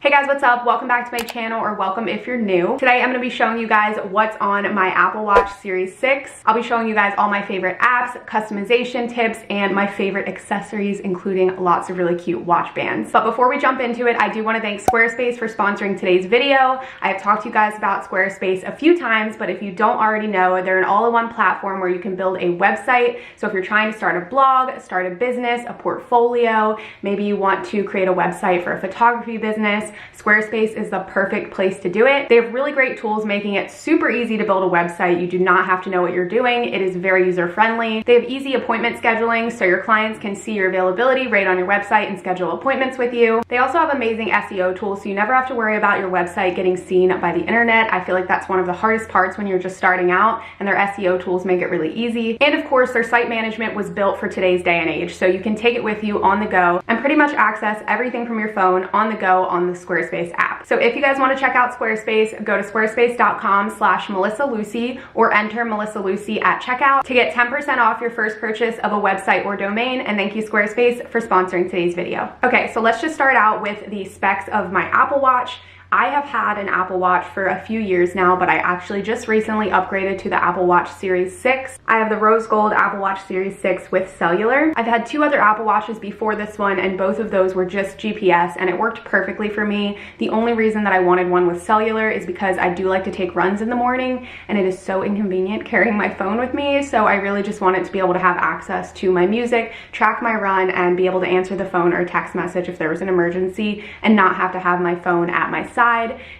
Hey guys, what's up? Welcome back to my channel, or welcome if you're new. Today I'm going to be showing you guys what's on my Apple Watch Series 6. I'll be showing you guys all my favorite apps, customization tips, and my favorite accessories, including lots of really cute watch bands. But before we jump into it, I do want to thank Squarespace for sponsoring today's video. I have talked to you guys about Squarespace a few times, but if you don't already know, they're an all-in-one platform where you can build a website. So if you're trying to start a blog, start a business, a portfolio, maybe you want to create a website for a photography business, Squarespace is the perfect place to do it. They have really great tools making it super easy to build a website. You do not have to know what you're doing. It is very user-friendly. They have easy appointment scheduling so your clients can see your availability right on your website and schedule appointments with you. They also have amazing SEO tools, so you never have to worry about your website getting seen by the internet. I feel like that's one of the hardest parts when you're just starting out, and their SEO tools make it really easy. And of course, their site management was built for today's day and age, so you can take it with you on the go and pretty much access everything from your phone on the go on the Squarespace app. So if you guys want to check out Squarespace, go to squarespace.com/MelissaLucy or enter Melissa Lucy at checkout to get 10% off your first purchase of a website or domain. And thank you, Squarespace, for sponsoring today's video. Okay, so let's just start out with the specs of my Apple Watch. I have had an Apple Watch for a few years now, but I actually just recently upgraded to the Apple Watch Series 6. I have the rose gold Apple Watch Series 6 with cellular. I've had two other Apple Watches before this one, and both of those were just GPS, and it worked perfectly for me. The only reason that I wanted one with cellular is because I do like to take runs in the morning, and it is so inconvenient carrying my phone with me, so I really just wanted to be able to have access to my music, track my run, and be able to answer the phone or text message if there was an emergency, and not have to have my phone at my side.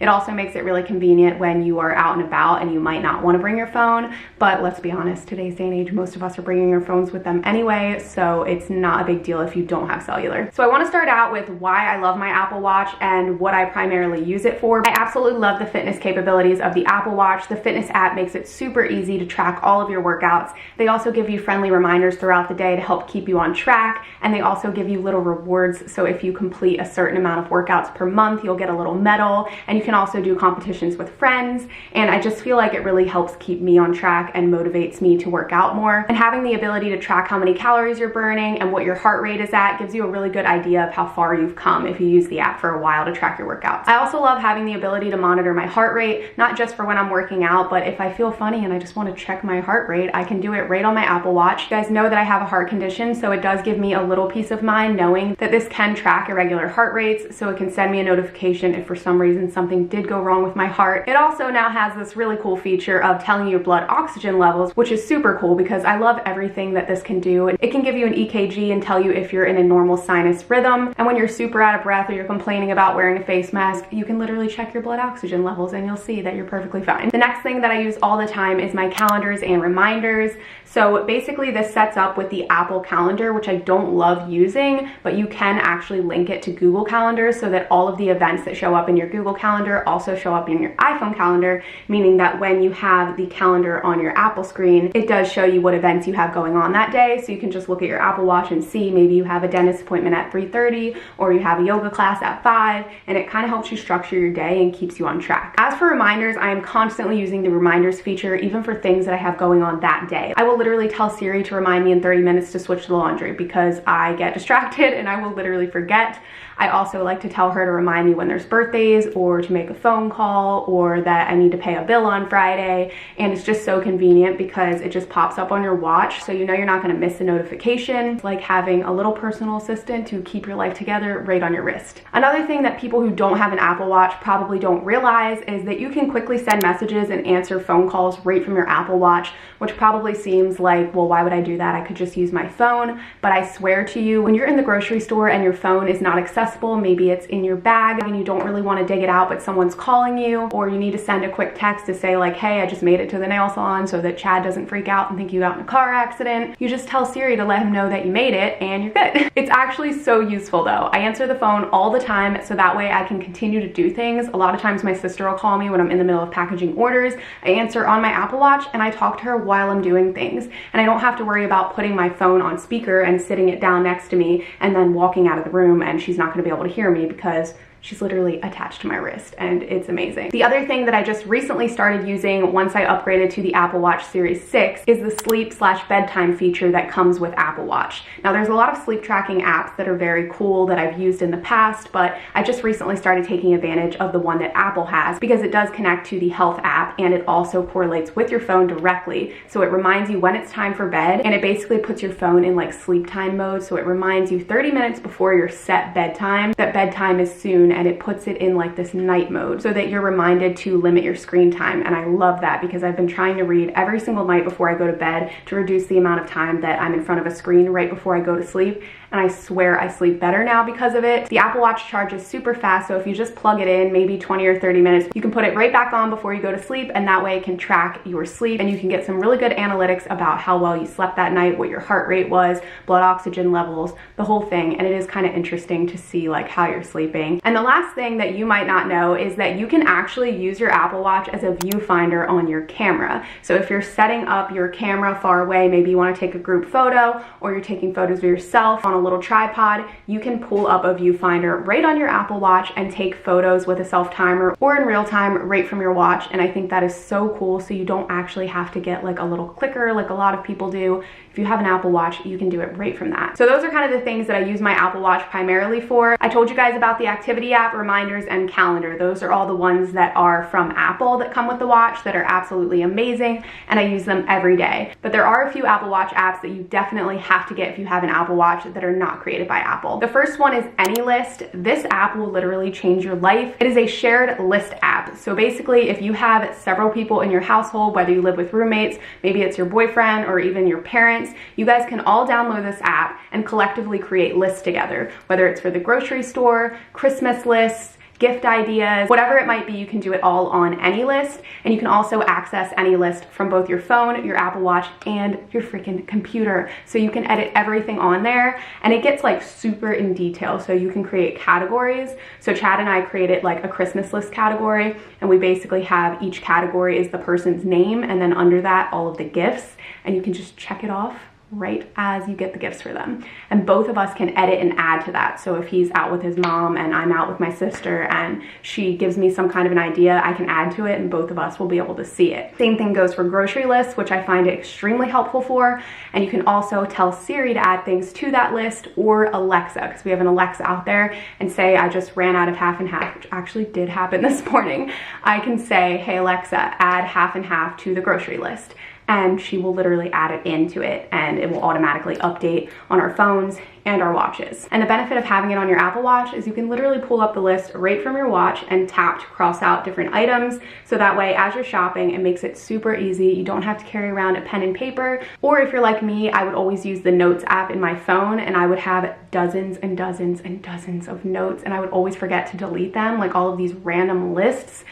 It also makes it really convenient when you are out and about and you might not want to bring your phone, but let's be honest, today's day and age, most of us are bringing our phones with them anyway, so it's not a big deal if you don't have cellular. So I want to start out with why I love my Apple Watch and what I primarily use it for. I absolutely love the fitness capabilities of the Apple Watch. The fitness app makes it super easy to track all of your workouts. They also give you friendly reminders throughout the day to help keep you on track, and they also give you little rewards. So if you complete a certain amount of workouts per month, you'll get a little medal. And you can also do competitions with friends, and I just feel like it really helps keep me on track and motivates me to work out more. And having the ability to track how many calories you're burning and what your heart rate is at gives you a really good idea of how far you've come if you use the app for a while to track your workouts. I also love having the ability to monitor my heart rate, not just for when I'm working out, but if I feel funny and I just want to check my heart rate, I can do it right on my Apple Watch. You guys know that I have a heart condition, so it does give me a little peace of mind knowing that this can track irregular heart rates, so it can send me a notification if for some reason something did go wrong with my heart. It also now has this really cool feature of telling you blood oxygen levels, which is super cool because I love everything that this can do. It can give you an EKG and tell you if you're in a normal sinus rhythm, and when you're super out of breath or you're complaining about wearing a face mask, you can literally check your blood oxygen levels and you'll see that you're perfectly fine. The next thing that I use all the time is my calendars and reminders. So basically this sets up with the Apple Calendar, which I don't love using, but you can actually link it to Google Calendar so that all of the events that show up in your Google Calendar also show up in your iPhone calendar, meaning that when you have the calendar on your Apple screen, it does show you what events you have going on that day. So you can just look at your Apple Watch and see maybe you have a dentist appointment at 3:30 or you have a yoga class at 5, and it kind of helps you structure your day and keeps you on track. As for reminders, I am constantly using the reminders feature even for things that I have going on that day. I will literally tell Siri to remind me in 30 minutes to switch the laundry because I get distracted and I will literally forget. I also like to tell her to remind me when there's birthdays or to make a phone call or that I need to pay a bill on Friday, and it's just so convenient because it just pops up on your watch so you know you're not going to miss a notification. It's like having a little personal assistant to keep your life together right on your wrist. Another thing that people who don't have an Apple Watch probably don't realize is that you can quickly send messages and answer phone calls right from your Apple Watch, which probably seems like, well, why would I do that? I could just use my phone. But I swear to you, when you're in the grocery store and your phone is not accessible, maybe it's in your bag and you don't really want to dig it out, but someone's calling you, or you need to send a quick text to say like, hey, I just made it to the nail salon, so that Chad doesn't freak out and think you got in a car accident. You just tell Siri to let him know that you made it and you're good. It's actually so useful though. I answer the phone all the time so that way I can continue to do things. A lot of times my sister will call me when I'm in the middle of packaging orders. I answer on my Apple Watch and I talk to her while I'm doing things, and I don't have to worry about putting my phone on speaker and sitting it down next to me and then walking out of the room and she's not going to be able to hear me because she's literally attached to my wrist, and it's amazing. The other thing that I just recently started using once I upgraded to the Apple Watch Series 6 is the sleep/bedtime feature that comes with Apple Watch. Now, there's a lot of sleep tracking apps that are very cool that I've used in the past, but I just recently started taking advantage of the one that Apple has because it does connect to the Health app, and it also correlates with your phone directly. So it reminds you when it's time for bed, and it basically puts your phone in like sleep time mode. So it reminds you 30 minutes before your set bedtime that bedtime is soon, and it puts it in like this night mode so that you're reminded to limit your screen time. And I love that because I've been trying to read every single night before I go to bed to reduce the amount of time that I'm in front of a screen right before I go to sleep. And I swear I sleep better now because of it. The Apple Watch charges super fast, so if you just plug it in, maybe 20 or 30 minutes, you can put it right back on before you go to sleep, and that way it can track your sleep, and you can get some really good analytics about how well you slept that night, what your heart rate was, blood oxygen levels, the whole thing. And it is kind of interesting to see like how you're sleeping. And the last thing that you might not know is that you can actually use your Apple Watch as a viewfinder on your camera. So if you're setting up your camera far away, maybe you want to take a group photo, or you're taking photos of yourself on a little tripod, you can pull up a viewfinder right on your Apple Watch and take photos with a self timer or in real time right from your watch. And I think that is so cool, so you don't actually have to get like a little clicker like a lot of people do. If you have an Apple Watch, you can do it right from that. So those are kind of the things that I use my Apple Watch primarily for. I told you guys about the activity app, reminders, and calendar. Those are all the ones that are from Apple that come with the watch that are absolutely amazing, and I use them every day. But there are a few Apple Watch apps that you definitely have to get if you have an Apple Watch that are not created by Apple. The first one is AnyList. This app will literally change your life. It is a shared list app. So basically, if you have several people in your household, whether you live with roommates, maybe it's your boyfriend or even your parents, you guys can all download this app and collectively create lists together, whether it's for the grocery store, Christmas lists, gift ideas, whatever it might be. You can do it all on AnyList, and you can also access AnyList from both your phone, your Apple Watch, and your freaking computer. So you can edit everything on there, and it gets like super in detail. So you can create categories. So Chad and I created like a Christmas list category, and we basically have each category is the person's name, and then under that all of the gifts, and you can just check it off right as you get the gifts for them. And both of us can edit and add to that. So if he's out with his mom and I'm out with my sister and she gives me some kind of an idea, I can add to it and both of us will be able to see it. Same thing goes for grocery lists, which I find it extremely helpful for. And you can also tell Siri to add things to that list, or Alexa, because we have an Alexa out there, and say I just ran out of half and half, which actually did happen this morning. I can say, hey Alexa, add half and half to the grocery list, and she will literally add it into it, and it will automatically update on our phones and our watches. And the benefit of having it on your Apple Watch is you can literally pull up the list right from your watch and tap to cross out different items. So that way, as you're shopping, it makes it super easy. You don't have to carry around a pen and paper. Or if you're like me, I would always use the Notes app in my phone, and I would have dozens and dozens and dozens of notes, and I would always forget to delete them, like all of these random lists.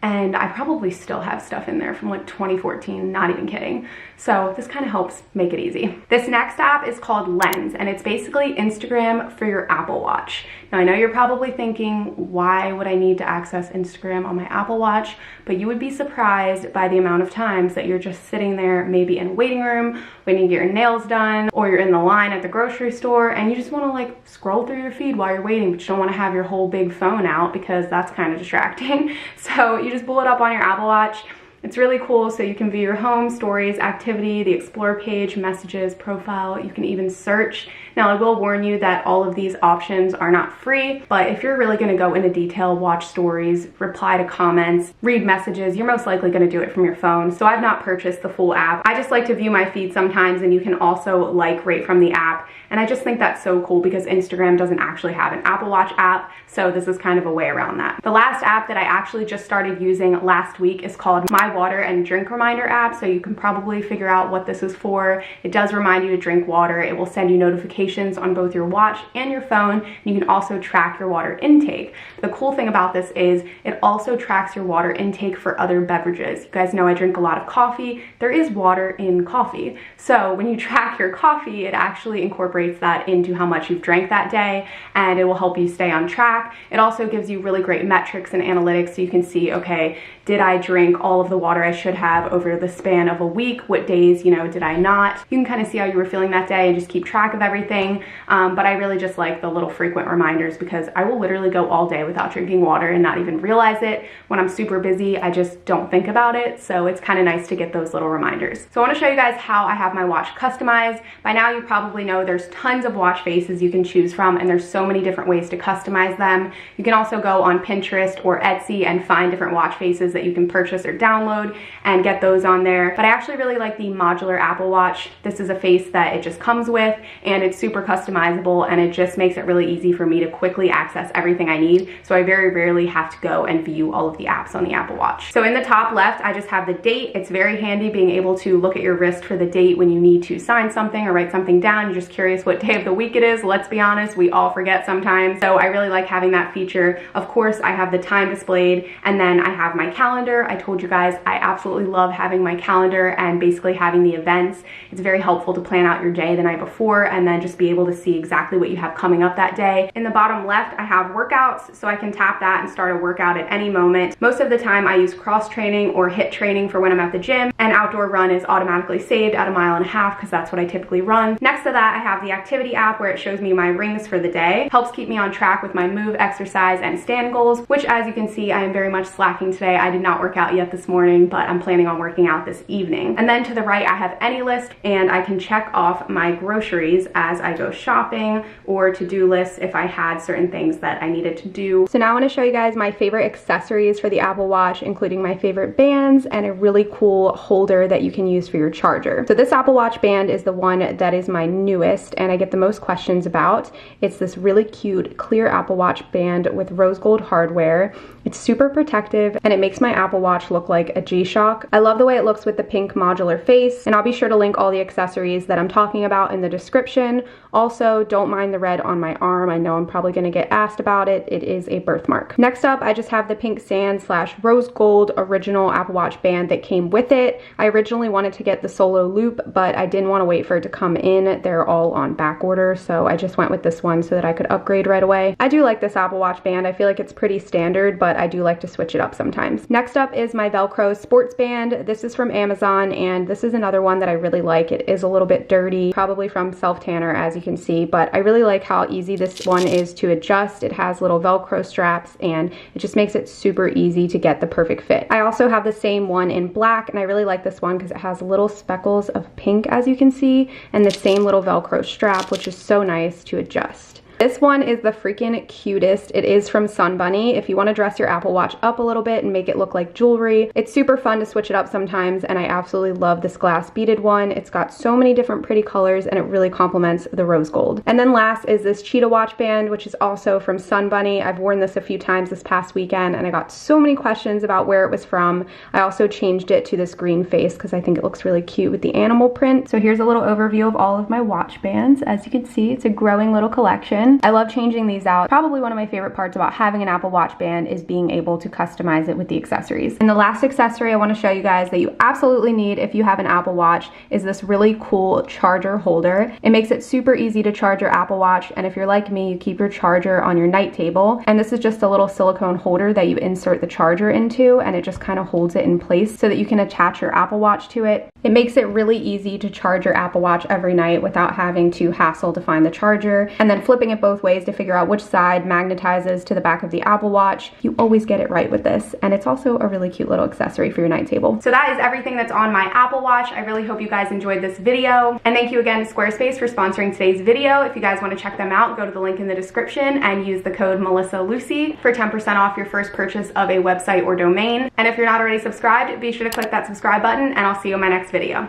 And I probably still have stuff in there from like 2014, not even kidding. So this kind of helps make it easy. This next app is called Lens, and it's basically Instagram for your Apple Watch. Now I know you're probably thinking, why would I need to access Instagram on my Apple Watch? But you would be surprised by the amount of times that you're just sitting there, maybe in a waiting room, waiting to get your nails done, or you're in the line at the grocery store and you just want to like scroll through your feed while you're waiting, but you don't want to have your whole big phone out because that's kind of distracting. So you just pull it up on your Apple Watch. It's really cool, so you can view your home, stories, activity, the explore page, messages, profile. You can even search. Now I will warn you that all of these options are not free, but if you're really gonna go into detail, watch stories, reply to comments, read messages, you're most likely gonna do it from your phone. So I've not purchased the full app. I just like to view my feed sometimes, and you can also like right from the app. And I just think that's so cool because Instagram doesn't actually have an Apple Watch app, so this is kind of a way around that. The last app that I actually just started using last week is called My Water and Drink Reminder app, so you can probably figure out what this is for. It does remind you to drink water. It will send you notifications on both your watch and your phone. You can also track your water intake. The cool thing about this is it also tracks your water intake for other beverages. You guys know I drink a lot of coffee. There is water in coffee. So when you track your coffee, it actually incorporates that into how much you've drank that day, and it will help you stay on track. It also gives you really great metrics and analytics, so you can see, okay, did I drink all of the water I should have over the span of a week? What days, did I not? You can kind of see how you were feeling that day and just keep track of everything. everything, but I really just like the little frequent reminders because I will literally go all day without drinking water and not even realize it. When I'm super busy, I just don't think about it, so it's kind of nice to get those little reminders. So I want to show you guys how I have my watch customized. By now you probably know there's tons of watch faces you can choose from, and there's so many different ways to customize them. You can also go on Pinterest or Etsy and find different watch faces that you can purchase or download and get those on there. But I actually really like the modular Apple Watch. This is a face that it just comes with, and it's super customizable, and it just makes it really easy for me to quickly access everything I need. So I very rarely have to go and view all of the apps on the Apple Watch. So in the top left, I just have the date. It's very handy being able to look at your wrist for the date when you need to sign something or write something down. You're just curious what day of the week it is. Let's be honest, we all forget sometimes. So I really like having that feature. Of course, I have the time displayed, and then I have my calendar. I told you guys I absolutely love having my calendar and basically having the events. It's very helpful to plan out your day the night before and then just be able to see exactly what you have coming up that day. In the bottom left, I have workouts, so I can tap that and start a workout at any moment. Most of the time I use cross training or HIIT training for when I'm at the gym, and outdoor run is automatically saved at 1.5 miles because that's what I typically run. Next to that, I have the activity app where it shows me my rings for the day. Helps keep me on track with my move, exercise, and stand goals, which as you can see, I am very much slacking today. I did not work out yet this morning, but I'm planning on working out this evening. And then to the right, I have any list, and I can check off my groceries as I go shopping, or to-do lists if I had certain things that I needed to do. So now I want to show you guys my favorite accessories for the Apple Watch, including my favorite bands and a really cool holder that you can use for your charger. So this Apple Watch band is the one that is my newest and I get the most questions about. It's this really cute clear Apple Watch band with rose gold hardware. It's super protective and it makes my Apple Watch look like a G-Shock. I love the way it looks with the pink modular face, and I'll be sure to link all the accessories that I'm talking about in the description. Also, don't mind the red on my arm. I know I'm probably going to get asked about it. It is a birthmark. Next up, I just have the pink sand / rose gold original Apple Watch band that came with it. I originally wanted to get the solo loop, but I didn't want to wait for it to come in. They're all on back order, so I just went with this one so that I could upgrade right away. I do like this Apple Watch band. I feel like it's pretty standard, but I do like to switch it up sometimes. Next up is my Velcro sports band. This is from Amazon, and this is another one that I really like. It is a little bit dirty, probably from self-tanner as you can see, but I really like how easy this one is to adjust. It has little Velcro straps, and it just makes it super easy to get the perfect fit. I also have the same one in black, and I really like this one because it has little speckles of pink as you can see, and the same little Velcro strap, which is so nice to adjust. This one is the freaking cutest. It is from Sun Bunny. If you want to dress your Apple Watch up a little bit and make it look like jewelry, it's super fun to switch it up sometimes, and I absolutely love this glass beaded one. It's got so many different pretty colors, and it really complements the rose gold. And then last is this cheetah watch band, which is also from Sun Bunny. I've worn this a few times this past weekend, and I got so many questions about where it was from. I also changed it to this green face because I think it looks really cute with the animal print. So here's a little overview of all of my watch bands. As you can see, it's a growing little collection. I love changing these out. Probably one of my favorite parts about having an Apple Watch band is being able to customize it with the accessories. And the last accessory I want to show you guys that you absolutely need if you have an Apple Watch is this really cool charger holder. It makes it super easy to charge your Apple Watch, and if you're like me, you keep your charger on your night table. And this is just a little silicone holder that you insert the charger into, and it just kind of holds it in place so that you can attach your Apple Watch to it. It makes it really easy to charge your Apple Watch every night without having to hassle to find the charger, and then flipping it both ways to figure out which side magnetizes to the back of the Apple Watch. You always get it right with this, and it's also a really cute little accessory for your night table. So that is everything that's on my Apple Watch. I really hope you guys enjoyed this video, and thank you again to Squarespace for sponsoring today's video. If you guys want to check them out, go to the link in the description and use the code MelissaLucy for 10% off your first purchase of a website or domain. And if you're not already subscribed, be sure to click that subscribe button, and I'll see you in my next video.